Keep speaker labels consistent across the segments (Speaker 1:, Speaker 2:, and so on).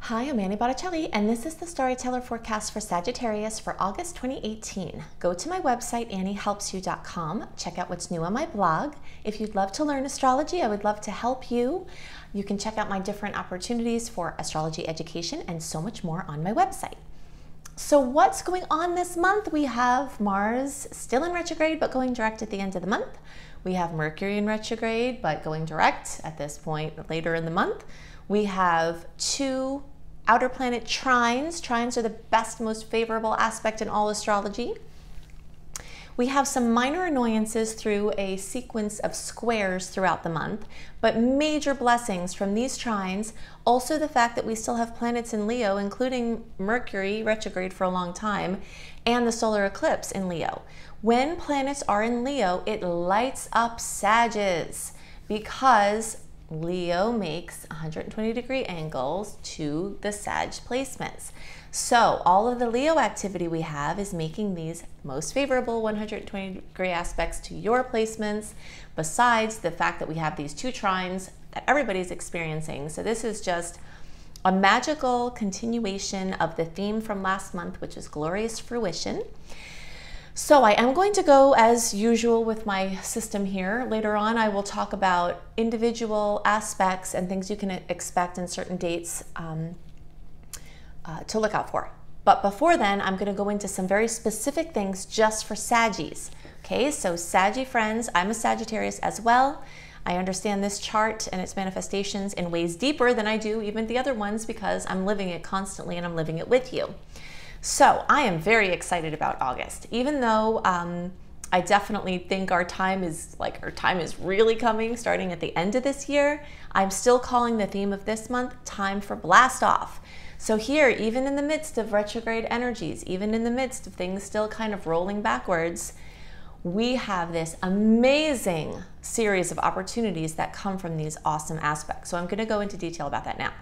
Speaker 1: Hi, I'm Annie Botticelli, and this is the Storyteller Forecast for Sagittarius for August 2018. Go to my website, anniehelpsyou.com. Check out what's new on my blog. If you'd love to learn astrology, I would love to help you. You can check out my different opportunities for astrology education and so much more on my website. So what's going on this month? We have Mars still in retrograde, but going direct at the end of the month. We have Mercury in retrograde, but going direct at this point later in the month. We have two outer planet trines. Trines are the best, most favorable aspect in all astrology. We have some minor annoyances through a sequence of squares throughout the month, but major blessings from these trines. Also the fact that we still have planets in Leo, including Mercury retrograde for a long time, and the solar eclipse in Leo. When planets are in Leo, it lights up Sages because Leo makes 120-degree angles to the Sag placements. So all of the Leo activity we have is making these most favorable 120-degree aspects to your placements, besides the fact that we have these two trines that everybody's experiencing. So this is just a magical continuation of the theme from last month, which is glorious fruition. So I am going to go as usual with my system here. Later on, I will talk about individual aspects and things you can expect in certain dates to look out for. But before then, I'm going to go into some very specific things just for Saggies. Okay, so Saggy friends, I'm a Sagittarius as well. I understand this chart and its manifestations in ways deeper than I do even the other ones because I'm living it constantly and I'm living it with you. So I am very excited about August, even though I definitely think our time is really coming starting at the end of this year. I'm still calling the theme of this month time for blast off. So here, even in the midst of retrograde energies, even in the midst of things still kind of rolling backwards, we have this amazing series of opportunities that come from these awesome aspects. So I'm going to go into detail about that now.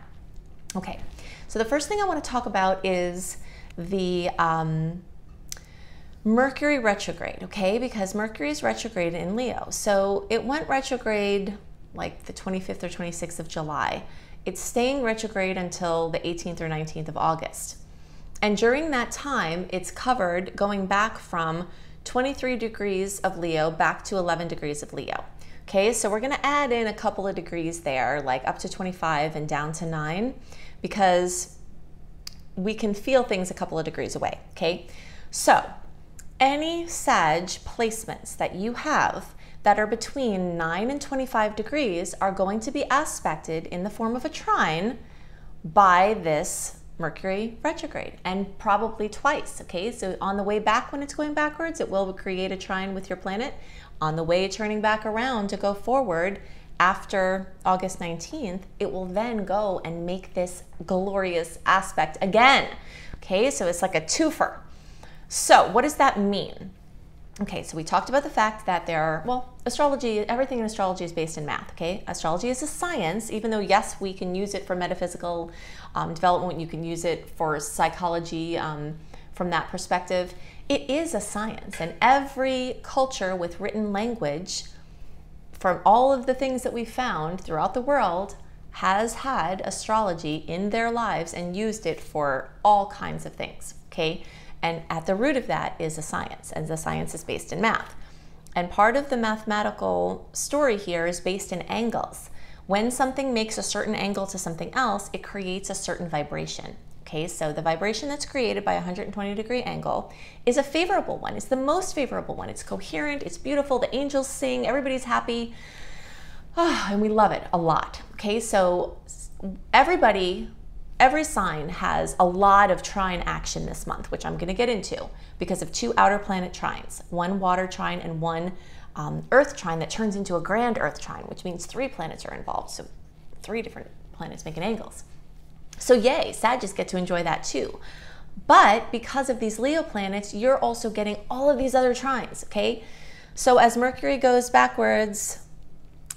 Speaker 1: Okay, so the first thing I want to talk about is the Mercury retrograde, okay? Because Mercury is retrograde in Leo. So it went retrograde like the 25th or 26th of July. It's staying retrograde until the 18th or 19th of August. And during that time, it's covered going back from 23 degrees of Leo back to 11 degrees of Leo. Okay, so we're gonna add in a couple of degrees there, like up to 25 and down to 9, because we can feel things a couple of degrees away, okay? So any Sag placements that you have that are between 9 and 25 degrees are going to be aspected in the form of a trine by this Mercury retrograde, and probably twice, okay? So on the way back when it's going backwards, it will create a trine with your planet. On the way turning back around to go forward, after August 19th, it will then go and make this glorious aspect again. Okay, so it's like a twofer. So what does that mean? Okay, so we talked about the fact that astrology, everything in astrology is based in math, okay? Astrology is a science, even though, yes, we can use it for metaphysical development, you can use it for psychology from that perspective. It is a science, and every culture with written language, from all of the things that we found throughout the world, has had astrology in their lives and used it for all kinds of things, okay? And at the root of that is a science, and the science is based in math. And part of the mathematical story here is based in angles. When something makes a certain angle to something else, it creates a certain vibration. Okay, so the vibration that's created by a 120-degree angle is a favorable one. It's the most favorable one. It's coherent, it's beautiful, the angels sing, everybody's happy, and we love it a lot. Okay, so every sign has a lot of trine action this month, which I'm going to get into because of two outer planet trines, one water trine and one earth trine that turns into a grand earth trine, which means 3 planets are involved, so 3 different planets making angles. So yay, Sagittarius get to enjoy that too. But because of these Leo planets, you're also getting all of these other trines, okay? So as Mercury goes backwards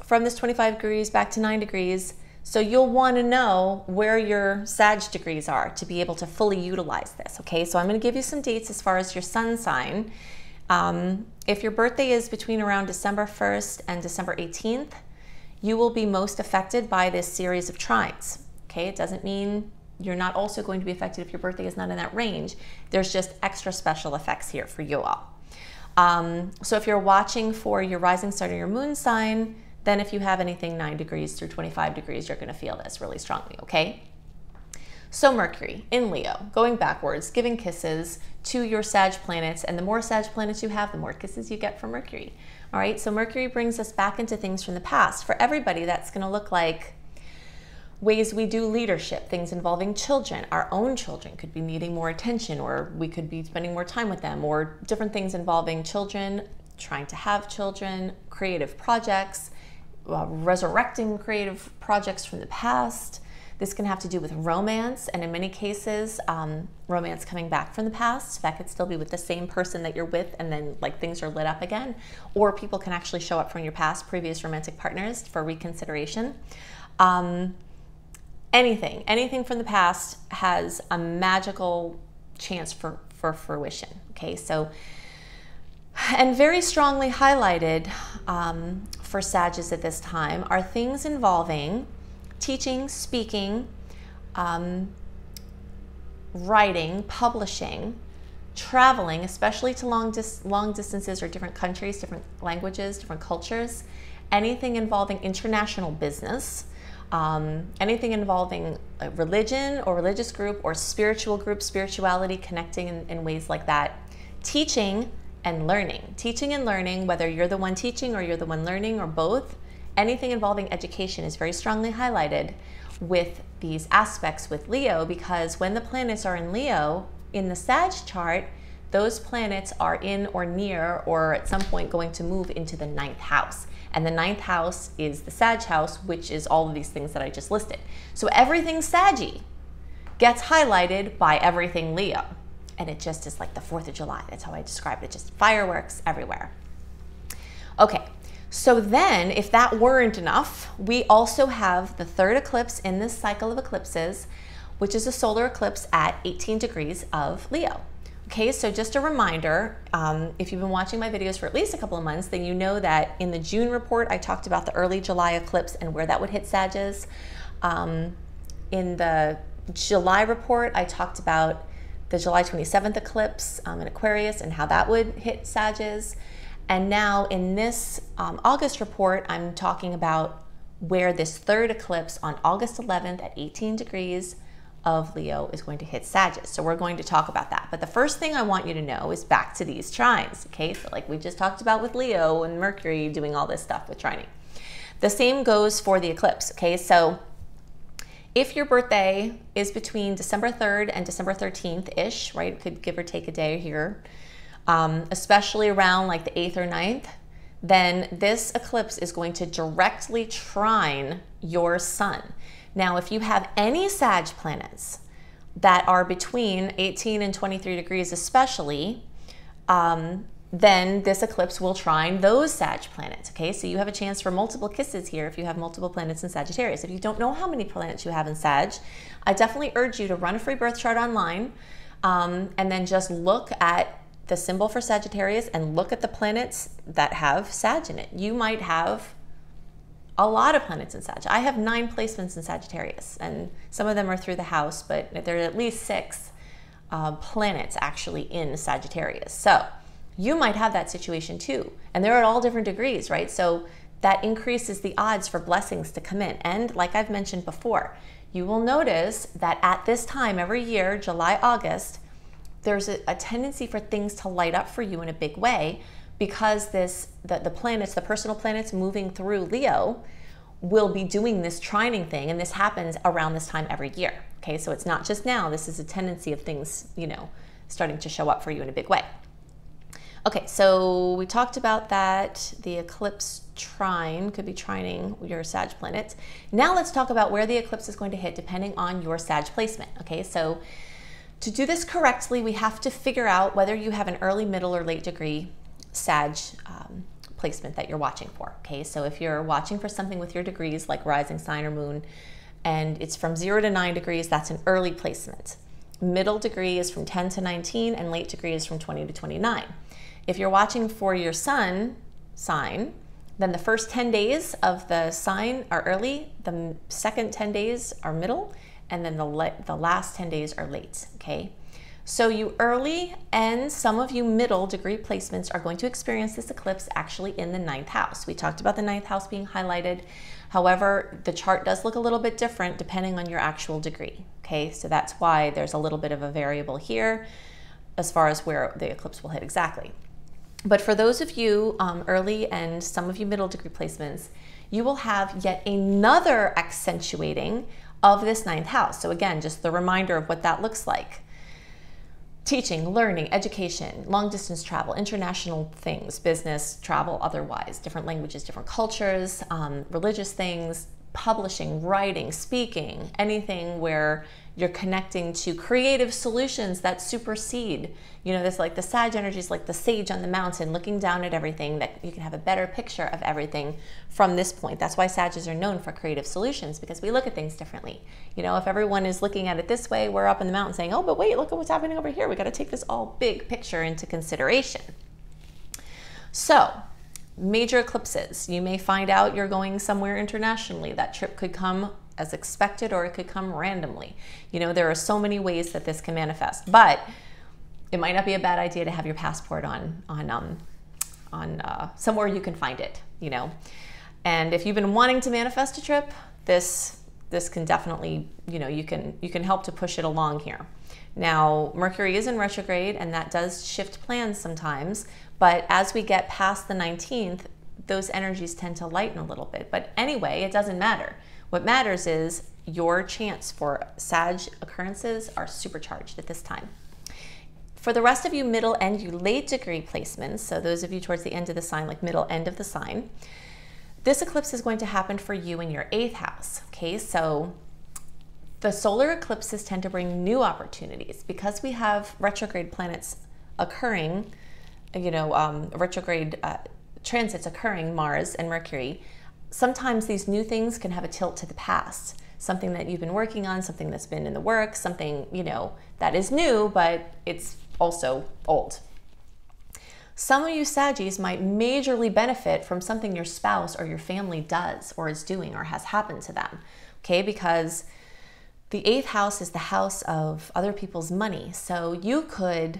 Speaker 1: from this 25 degrees back to 9 degrees, so you'll want to know where your Sag degrees are to be able to fully utilize this, okay? So I'm going to give you some dates as far as your sun sign. If your birthday is between around December 1st and December 18th, you will be most affected by this series of trines. Okay, it doesn't mean You're not also going to be affected if your birthday is not in that range. There's just extra special effects here for you all. So if you're watching for your rising star or your moon sign, then if you have anything 9 degrees through 25 degrees, you're going to feel this really strongly, okay? So Mercury in Leo, going backwards, giving kisses to your Sag planets, and the more Sag planets you have, the more kisses you get from Mercury. All right, so Mercury brings us back into things from the past. For everybody, that's going to look like ways we do leadership, things involving children. Our own children could be needing more attention, or we could be spending more time with them, or different things involving children, trying to have children, creative projects, resurrecting creative projects from the past. This can have to do with romance, and in many cases, romance coming back from the past. That could still be with the same person that you're with, and then like things are lit up again. Or people can actually show up from your past, previous romantic partners for reconsideration. Anything from the past has a magical chance for fruition, okay? So, and very strongly highlighted for Sagittarius at this time are things involving teaching, speaking, writing, publishing, traveling, especially to long distances or different countries, different languages, different cultures, anything involving international business, anything involving a religion or religious group or spiritual group, spirituality, connecting in ways like that, teaching and learning, whether you're the one teaching or you're the one learning or both. Anything involving education is very strongly highlighted with these aspects with Leo, because when the planets are in Leo in the Sag chart, those planets are in or near or at some point going to move into the 9th house. And the 9th house is the Sag house, which is all of these things that I just listed. So everything Saggy gets highlighted by everything Leo. And it just is like the 4th of July. That's how I describe it. Just fireworks everywhere. Okay. So then, if that weren't enough, we also have the 3rd eclipse in this cycle of eclipses, which is a solar eclipse at 18 degrees of Leo. Okay, so just a reminder, if you've been watching my videos for at least a couple of months, then you know that in the June report, I talked about the early July eclipse and where that would hit Sagittarius. In the July report, I talked about the July 27th eclipse in Aquarius and how that would hit Sagittarius. And now in this August report, I'm talking about where this 3rd eclipse on August 11th at 18 degrees of Leo is going to hit Sagittarius. So we're going to talk about that. But the first thing I want you to know is back to these trines, okay? So like we just talked about with Leo and Mercury doing all this stuff with trining. The same goes for the eclipse, okay? So if your birthday is between December 3rd and December 13th-ish, right? Could give or take a day here. Especially around like the 8th or 9th, then this eclipse is going to directly trine your sun. Now, if you have any Sag planets that are between 18 and 23 degrees especially, then this eclipse will trine those Sag planets, okay? So you have a chance for multiple kisses here if you have multiple planets in Sagittarius. If you don't know how many planets you have in Sag, I definitely urge you to run a free birth chart online and then just look at the symbol for Sagittarius and look at the planets that have Sag in it. You might have a lot of planets in Sag. I have 9 placements in Sagittarius, and some of them are through the house, but there are at least 6 planets actually in Sagittarius. So you might have that situation too, and they're at all different degrees, right? So that increases the odds for blessings to come in. And like I've mentioned before, you will notice that at this time every year, July, August, there's a tendency for things to light up for you in a big way, because the planets, the personal planets moving through Leo will be doing this trining thing, and this happens around this time every year. Okay, so it's not just now, this is a tendency of things, you know, starting to show up for you in a big way. Okay, so we talked about that. The eclipse trine could be trining your Sag planets. Now let's talk about where the eclipse is going to hit depending on your Sag placement. Okay, so to do this correctly, we have to figure out whether you have an early, middle, or late degree Sag placement that you're watching for. Okay, so if you're watching for something with your degrees like rising sign or moon, and it's from 0 to 9 degrees, that's an early placement. Middle degree is from 10 to 19, and late degree is from 20 to 29. If you're watching for your sun sign, then the first 10 days of the sign are early, the second 10 days are middle, and then the last 10 days are late, okay? So you early and some of you middle degree placements are going to experience this eclipse actually in the 9th house. We talked about the 9th house being highlighted. However, the chart does look a little bit different depending on your actual degree, okay? So that's why there's a little bit of a variable here as far as where the eclipse will hit exactly. But for those of you early and some of you middle degree placements, you will have yet another accentuating of this 9th house. So again, just the reminder of what that looks like. Teaching, learning, education, long distance travel, international things, business, travel, otherwise, different languages, different cultures, religious things, publishing, writing, speaking, anything where you're connecting to creative solutions that supersede, you know, this like the Sag energy is like the sage on the mountain looking down at everything, that you can have a better picture of everything from this point. That's why Sages are known for creative solutions, because we look at things differently. You know, if everyone is looking at it this way, we're up in the mountain saying, oh, but wait, look at what's happening over here. We got to take this all big picture into consideration. So, major eclipses. You may find out you're going somewhere internationally. That trip could come as expected or it could come randomly. You know, there are so many ways that this can manifest, but it might not be a bad idea to have your passport on somewhere you can find it, you know. And if you've been wanting to manifest a trip, this can definitely, you know, you can help to push it along here. Now, Mercury is in retrograde and that does shift plans sometimes, but as we get past the 19th, those energies tend to lighten a little bit. But anyway, it doesn't matter. What matters is your chance for Sag occurrences are supercharged at this time. For the rest of you middle and you late degree placements, so those of you towards the end of the sign, like middle end of the sign, this eclipse is going to happen for you in your 8th house, okay? So the solar eclipses tend to bring new opportunities because we have retrograde planets occurring, you know, retrograde transits occurring, Mars and Mercury. Sometimes these new things can have a tilt to the past, something that you've been working on, something that's been in the works, something, you know, that is new, but it's also old. Some of you Saggies might majorly benefit from something your spouse or your family does or is doing or has happened to them, okay? Because the 8th house is the house of other people's money. So you could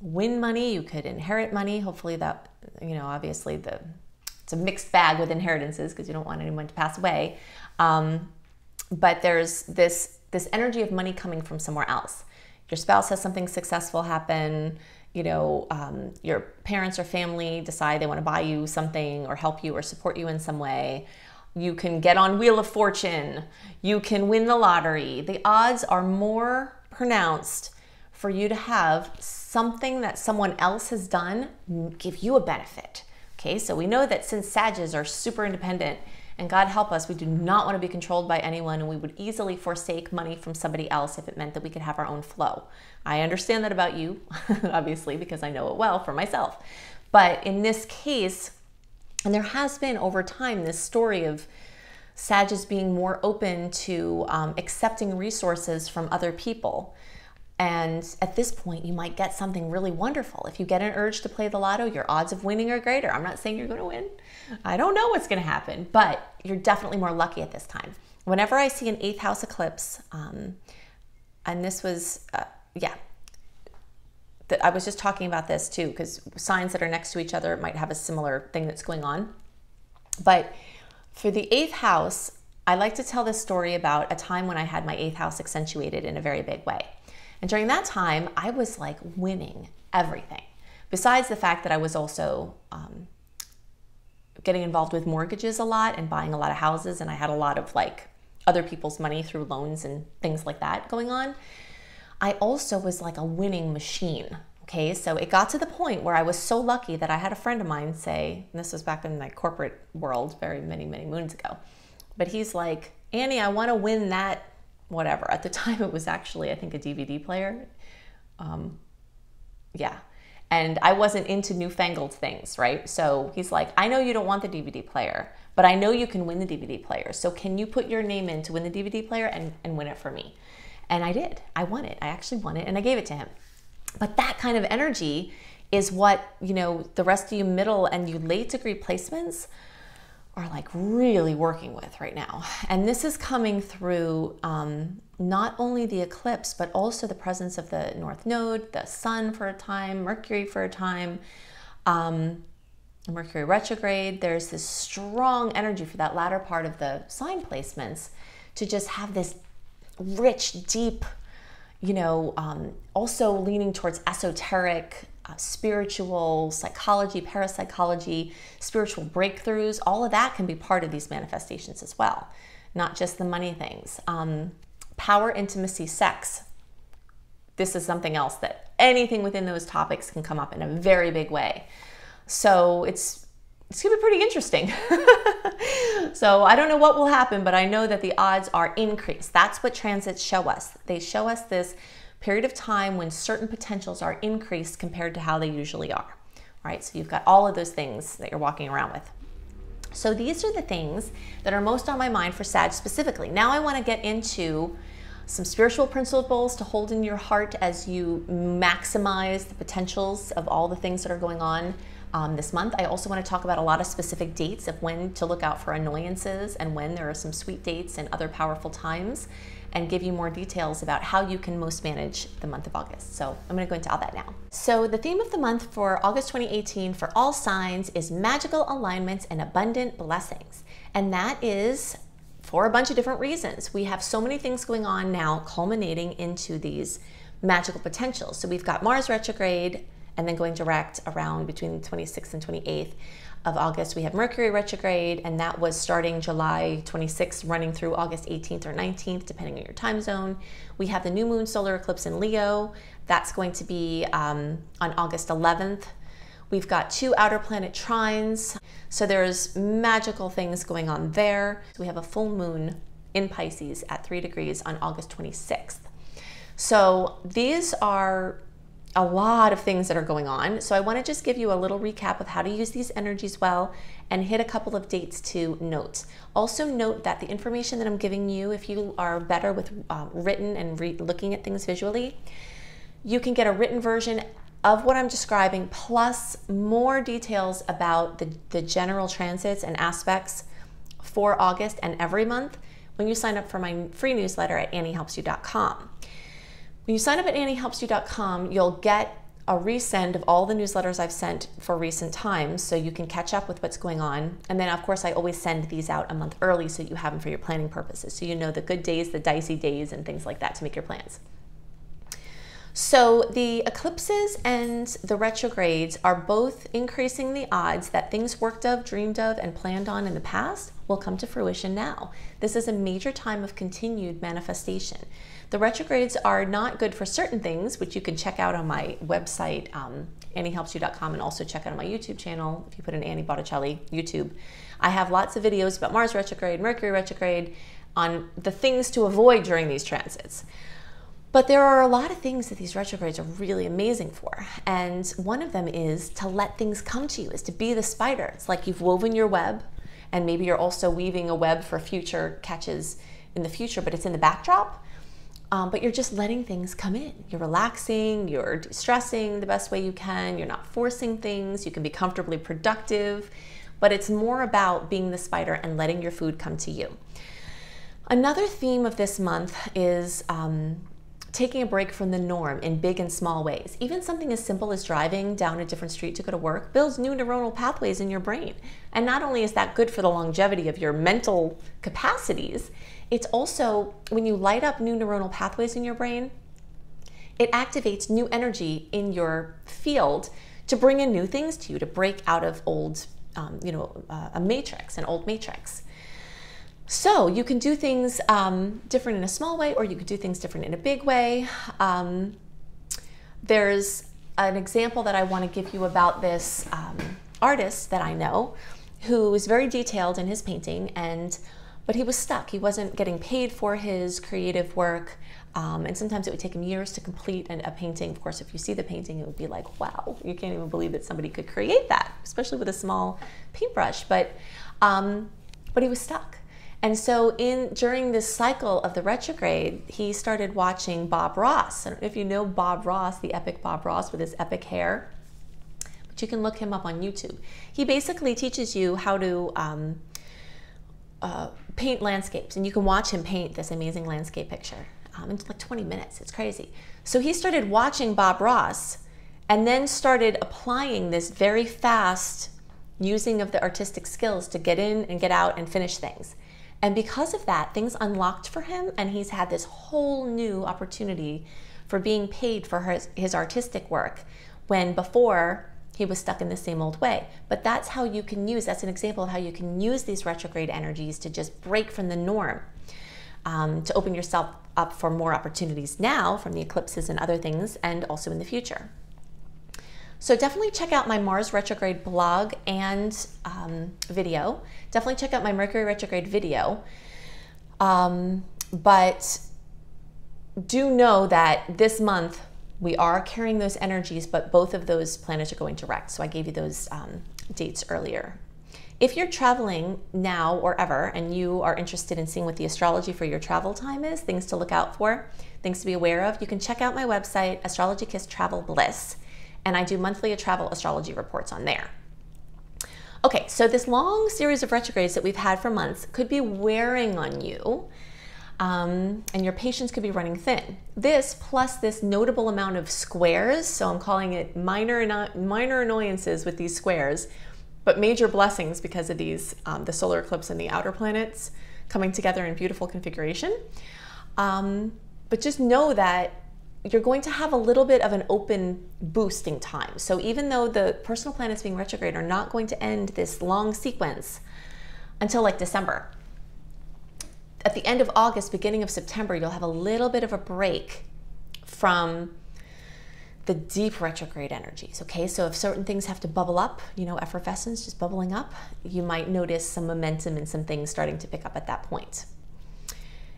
Speaker 1: win money, you could inherit money. Hopefully that, you know, obviously it's a mixed bag with inheritances because you don't want anyone to pass away. But there's this energy of money coming from somewhere else. Your spouse has something successful happen, you know, your parents or family decide they want to buy you something or help you or support you in some way. You can get on Wheel of Fortune. You can win the lottery. The odds are more pronounced for you to have something that someone else has done give you a benefit. Okay, so we know that since Sages are super independent, and God help us, we do not want to be controlled by anyone, and we would easily forsake money from somebody else if it meant that we could have our own flow. I understand that about you, obviously, because I know it well for myself. But in this case, and there has been over time this story of Sages being more open to accepting resources from other people. And at this point, you might get something really wonderful. If you get an urge to play the lotto, your odds of winning are greater. I'm not saying you're going to win. I don't know what's going to happen, but you're definitely more lucky at this time. Whenever I see an 8th house eclipse, and this was, I was just talking about this too, because signs that are next to each other might have a similar thing that's going on. But for the 8th house, I like to tell this story about a time when I had my 8th house accentuated in a very big way. And during that time, I was like winning everything. Besides the fact that I was also getting involved with mortgages a lot and buying a lot of houses, and I had a lot of like other people's money through loans and things like that going on, I also was like a winning machine. Okay, so it got to the point where I was so lucky that I had a friend of mine say, and this was back in my corporate world many moons ago, but he's like, Annie, I want to win that whatever. At the time, it was actually, I think, a DVD player. Yeah. And I wasn't into newfangled things, right? So he's like, I know you don't want the DVD player, but I know you can win the DVD player. So can you put your name in to win the DVD player and win it for me? And I did. I won it. I actually won it and I gave it to him. But that kind of energy is what, you know, the rest of you middle and you late degree placements are like really working with right now. And this is coming through not only the eclipse, but also the presence of the North Node, the Sun for a time, Mercury for a time, Mercury retrograde. There's this strong energy for that latter part of the sign placements to just have this rich, deep, you know, also leaning towards esoteric, spiritual, psychology, parapsychology, spiritual breakthroughs. All of that can be part of these manifestations as well, not just the money things. Power, intimacy, sex. This is something else that anything within those topics can come up in a very big way. So it's gonna be pretty interesting. So I don't know what will happen, but I know that the odds are increased. That's what transits show us. They show us this period of time when certain potentials are increased compared to how they usually are. All right, so you've got all of those things that you're walking around with. So these are the things that are most on my mind for Sag specifically. Now I want to get into some spiritual principles to hold in your heart as you maximize the potentials of all the things that are going on this month. I also want to talk about a lot of specific dates of when to look out for annoyances and when there are some sweet dates and other powerful times, and give you more details about how you can most manage the month of August. So I'm going to go into all that now. So the theme of the month for August 2018 for all signs is magical alignments and abundant blessings. And that is for a bunch of different reasons. We have so many things going on now culminating into these magical potentials. So we've got Mars retrograde and then going direct around between the 26th and 28th of August. We have Mercury retrograde, and that was starting July 26th, running through August 18th or 19th, depending on your time zone. We have the new moon solar eclipse in Leo. That's going to be on August 11th. We've got 2 outer planet trines. So there's magical things going on there. We have a full moon in Pisces at 3 degrees on August 26th. So these are a lot of things that are going on. So I want to just give you a little recap of how to use these energies well and hit a couple of dates to note. Also note that the information that I'm giving you, if you are better with written and looking at things visually, you can get a written version of what I'm describing plus more details about the general transits and aspects for August and every month when you sign up for my free newsletter at AnnieHelpsYou.com. When you sign up at AnnieHelpsYou.com, you'll get a resend of all the newsletters I've sent for recent times so you can catch up with what's going on. And then, of course, I always send these out a month early so you have them for your planning purposes. So you know the good days, the dicey days, and things like that to make your plans. So the eclipses and the retrogrades are both increasing the odds that things worked of, dreamed of, and planned on in the past will come to fruition now. This is a major time of continued manifestation. The retrogrades are not good for certain things, which you can check out on my website, AnnieHelpsYou.com, and also check out on my YouTube channel. If you put in Annie Botticelli YouTube, I have lots of videos about Mars retrograde, Mercury retrograde, on the things to avoid during these transits. But there are a lot of things that these retrogrades are really amazing for. And one of them is to let things come to you, is to be the spider. It's like you've woven your web, and maybe you're also weaving a web for future catches in the future, but it's in the backdrop. But you're just letting things come in. You're relaxing, you're de-stressing the best way you can, you're not forcing things, you can be comfortably productive, but it's more about being the spider and letting your food come to you. Another theme of this month is taking a break from the norm in big and small ways. Even something as simple as driving down a different street to go to work builds new neuronal pathways in your brain. And not only is that good for the longevity of your mental capacities, it's also, when you light up new neuronal pathways in your brain, it activates new energy in your field to bring in new things to you, to break out of old, a matrix, an old matrix. So you can do things different in a small way, or you could do things different in a big way. There's an example that I want to give you about this artist that I know who is very detailed in his painting, but he was stuck. He wasn't getting paid for his creative work, and sometimes it would take him years to complete a painting. Of course, if you see the painting, it would be like, wow, you can't even believe that somebody could create that, especially with a small paintbrush. But he was stuck. And so during this cycle of the retrograde, he started watching Bob Ross. I don't know if you know Bob Ross, the epic Bob Ross with his epic hair, but you can look him up on YouTube. He basically teaches you how to paint landscapes, and you can watch him paint this amazing landscape picture in like 20 minutes. It's crazy. So he started watching Bob Ross and then started applying this very fast using of the artistic skills to get in and get out and finish things. And because of that, things unlocked for him, and he's had this whole new opportunity for being paid for his artistic work, when before he was stuck in the same old way. But that's how you can use, that's an example of how you can use these retrograde energies to just break from the norm, to open yourself up for more opportunities now from the eclipses and other things, and also in the future. So definitely check out my Mars retrograde blog and video. Definitely check out my Mercury retrograde video. But do know that this month we are carrying those energies, but both of those planets are going direct. So I gave you those dates earlier. If you're traveling now or ever, and you are interested in seeing what the astrology for your travel time is, things to look out for, things to be aware of, you can check out my website, Astrology Kiss Travel Bliss, and I do monthly travel astrology reports on there. Okay, so this long series of retrogrades that we've had for months could be wearing on you, and your patience could be running thin. This plus this notable amount of squares, so I'm calling it minor annoyances with these squares, but major blessings because of these, the solar eclipse and the outer planets coming together in beautiful configuration. But just know that you're going to have a little bit of an open boosting time. So even though the personal planets being retrograde are not going to end this long sequence until like December, at the end of August, beginning of September, you'll have a little bit of a break from the deep retrograde energies, okay? So if certain things have to bubble up, you know, effervescence, just bubbling up, you might notice some momentum and some things starting to pick up at that point.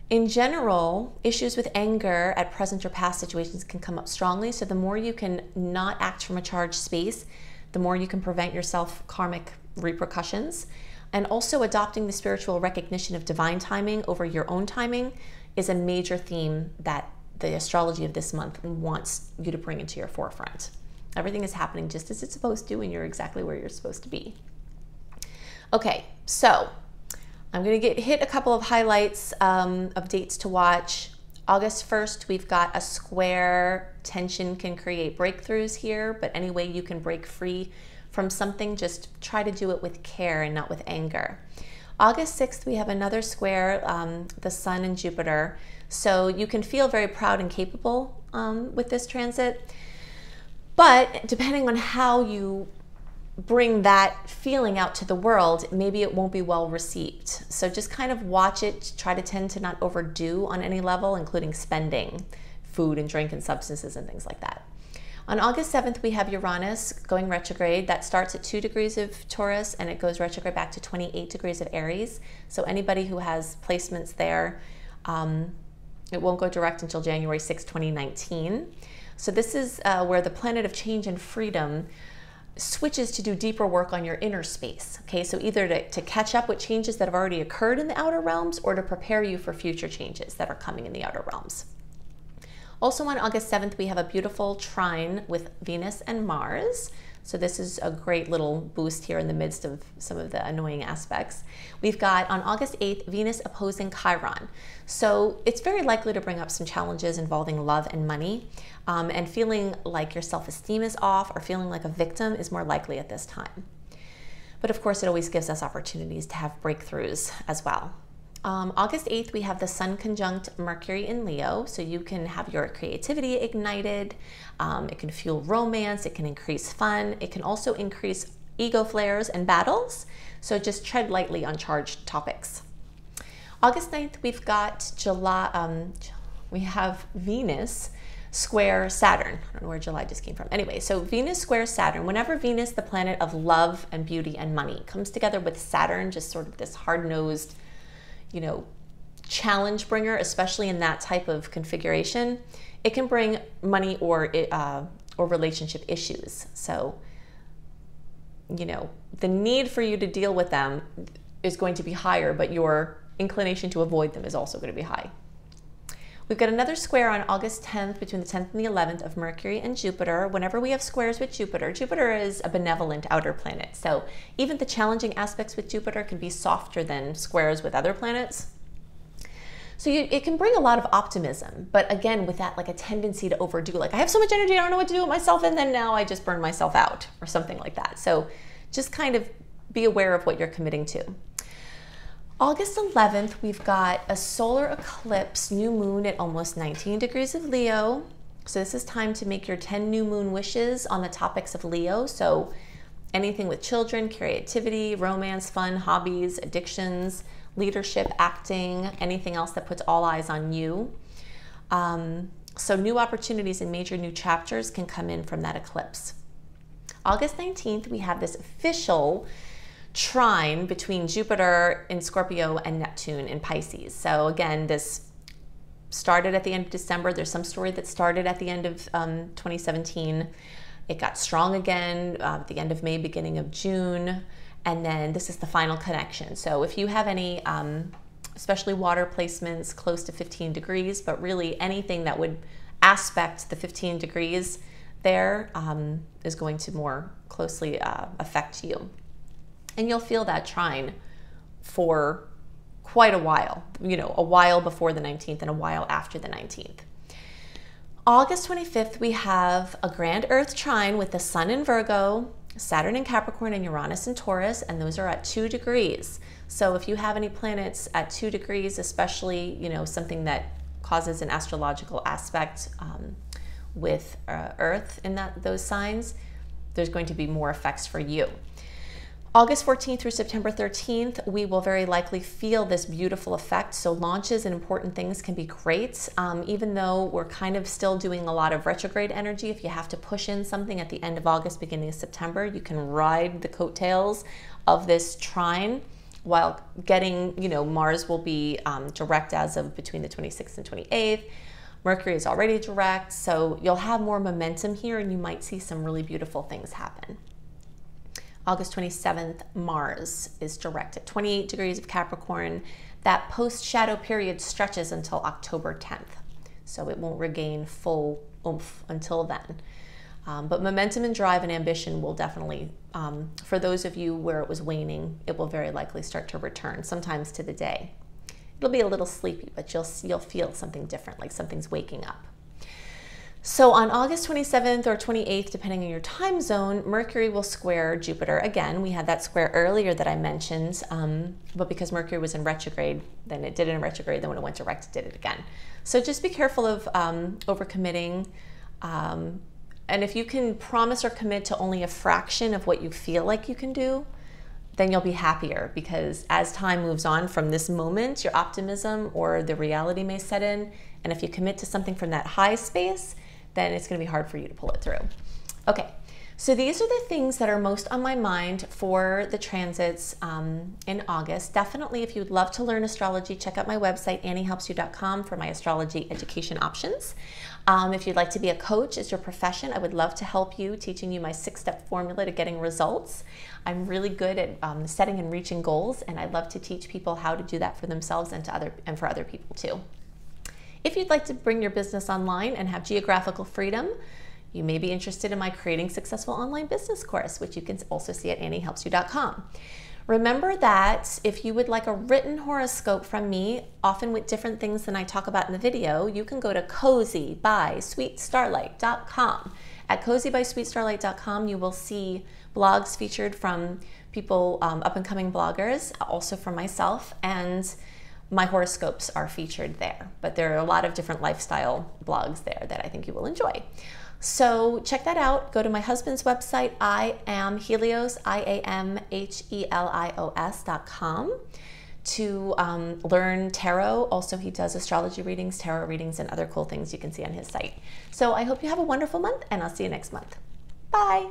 Speaker 1: In general, issues with anger at present or past situations can come up strongly, so the more you can not act from a charged space, the more you can prevent yourself karmic repercussions. And also adopting the spiritual recognition of divine timing over your own timing is a major theme that the astrology of this month wants you to bring into your forefront. Everything is happening just as it's supposed to, and you're exactly where you're supposed to be. Okay, so I'm going to hit a couple of highlights of dates to watch. August 1st, we've got a square. Tension can create breakthroughs here, but any way you can break free from something, just try to do it with care and not with anger. August 6th, we have another square, the Sun and Jupiter. So you can feel very proud and capable with this transit, but depending on how you bring that feeling out to the world, maybe it won't be well received. So just kind of watch it, try to tend to not overdo on any level, including spending, food and drink and substances and things like that. On August 7th, we have Uranus going retrograde. That starts at 2 degrees of Taurus and it goes retrograde back to 28 degrees of Aries. So anybody who has placements there, it won't go direct until January 6, 2019. So this is where the planet of change and freedom switches to do deeper work on your inner space. Okay, so either to catch up with changes that have already occurred in the outer realms or to prepare you for future changes that are coming in the outer realms. Also on August 7th, we have a beautiful trine with Venus and Mars. So this is a great little boost here in the midst of some of the annoying aspects. We've got on August 8th, Venus opposing Chiron. So it's very likely to bring up some challenges involving love and money, and feeling like your self-esteem is off or feeling like a victim is more likely at this time. But of course, it always gives us opportunities to have breakthroughs as well. August 8th, we have the Sun conjunct Mercury in Leo, so you can have your creativity ignited. It can fuel romance, it can increase fun, it can also increase ego flares and battles, so just tread lightly on charged topics. August 9th, we've got we have Venus square Saturn. I don't know where July just came from. Anyway, so Venus square Saturn. Whenever Venus, the planet of love and beauty and money, comes together with Saturn, just sort of this hard-nosed, you know, challenge bringer, especially in that type of configuration, it can bring money or relationship issues. So, you know, the need for you to deal with them is going to be higher, but your inclination to avoid them is also going to be high. We've got another square on August 10th between the 10th and the 11th of Mercury and Jupiter. Whenever we have squares with Jupiter, Jupiter is a benevolent outer planet. So even the challenging aspects with Jupiter can be softer than squares with other planets. So it can bring a lot of optimism, but again, with that, like a tendency to overdo, like I have so much energy, I don't know what to do with myself, and then now I just burn myself out or something like that. So just kind of be aware of what you're committing to. August 11th, we've got a solar eclipse, new moon at almost 19 degrees of Leo. So this is time to make your 10 new moon wishes on the topics of Leo. So anything with children, creativity, romance, fun, hobbies, addictions, leadership, acting, anything else that puts all eyes on you. So new opportunities and major new chapters can come in from that eclipse. August 19th, we have this official trine between Jupiter in Scorpio and Neptune in Pisces. So again, this started at the end of December. There's some story that started at the end of 2017. It got strong again at the end of May, beginning of June. And then this is the final connection. So if you have any, especially water placements close to 15 degrees, but really anything that would aspect the 15 degrees there is going to more closely affect you. And you'll feel that trine for quite a while, you know, a while before the 19th and a while after the 19th. August 25th, we have a grand Earth trine with the Sun in Virgo, Saturn in Capricorn, and Uranus in Taurus, and those are at 2 degrees. So if you have any planets at 2 degrees, especially, you know, something that causes an astrological aspect with Earth in those signs, there's going to be more effects for you. August 14th through September 13th, we will very likely feel this beautiful effect. So launches and important things can be great. Even though we're kind of still doing a lot of retrograde energy, if you have to push in something at the end of August, beginning of September, you can ride the coattails of this trine while getting, you know, Mars will be direct as of between the 26th and 28th. Mercury is already direct, so you'll have more momentum here and you might see some really beautiful things happen. August 27th, Mars is direct at 28 degrees of Capricorn. That post-shadow period stretches until October 10th, so it won't regain full oomph until then. But momentum and drive and ambition will definitely, for those of you where it was waning, it will very likely start to return, sometimes to the day. It'll be a little sleepy, but you'll feel something different, like something's waking up. So on August 27th or 28th, depending on your time zone, Mercury will square Jupiter again. We had that square earlier that I mentioned, but because Mercury was in retrograde, then it did it in retrograde, then when it went direct, it did it again. So just be careful of overcommitting. And if you can promise or commit to only a fraction of what you feel like you can do, then you'll be happier, because as time moves on from this moment, your optimism or the reality may set in. And if you commit to something from that high space, then it's going to be hard for you to pull it through. Okay, so these are the things that are most on my mind for the transits in August. Definitely, if you'd love to learn astrology, check out my website, anniehelpsyou.com, for my astrology education options. If you'd like to be a coach as your profession, I would love to help you, teaching you my 6-step formula to getting results. I'm really good at setting and reaching goals, and I love to teach people how to do that for themselves and for other people too. If you'd like to bring your business online and have geographical freedom, you may be interested in my Creating Successful Online Business course, which you can also see at anniehelpsyou.com. Remember that if you would like a written horoscope from me, often with different things than I talk about in the video, you can go to cozybysweetstarlight.com. At cozybysweetstarlight.com, you will see blogs featured from people, up-and-coming bloggers, also from myself, and my horoscopes are featured there. But there are a lot of different lifestyle blogs there that I think you will enjoy. So check that out. Go to my husband's website, IamHelios, IamHelios.com, to learn tarot. Also, he does astrology readings, tarot readings, and other cool things you can see on his site. So I hope you have a wonderful month, and I'll see you next month. Bye.